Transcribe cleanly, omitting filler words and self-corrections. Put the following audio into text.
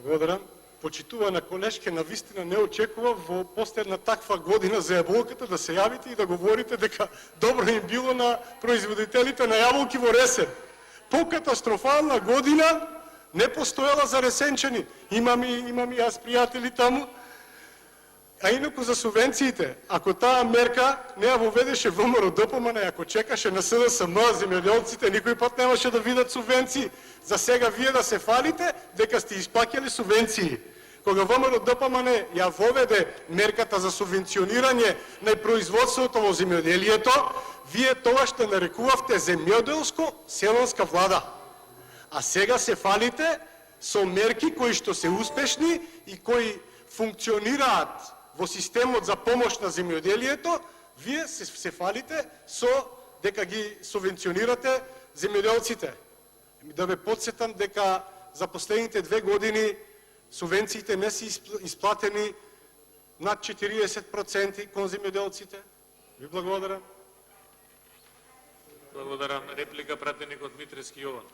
Благодарам. Почитувана колешке, навистина не очекува во последна таква година за јаболката да се јавите и да говорите дека добро им било на производителите на јаболки во Ресен. Покатастрофална година не постоела за ресенчани. Имам и јас пријатели таму. А инаку за субвенциите, ако таа мерка не ја воведеше ВМРО ДПМН, ако чекаше на СДСМ, земјоделците никој пат немаше да видат субвенции. За сега вие да се фалите дека сте исплаќали субвенции. Кога ВМРО ДПМН ја воведе мерката за субвенционирање на производството во земјоделието, вие тоа што нарекувавте земјоделско-селанска влада. А сега се фалите со мерки кои што се успешни и кои функционираат во системот за помош на земјоделието, вие се фалите со дека ги субвенционирате земјоделците. Да ве подсетам дека за последните 2 години субвенциите не се исплатени над 40% кон земјоделците. Ви благодарам. Благодарам. Реплика пратеникот Митрески Јован.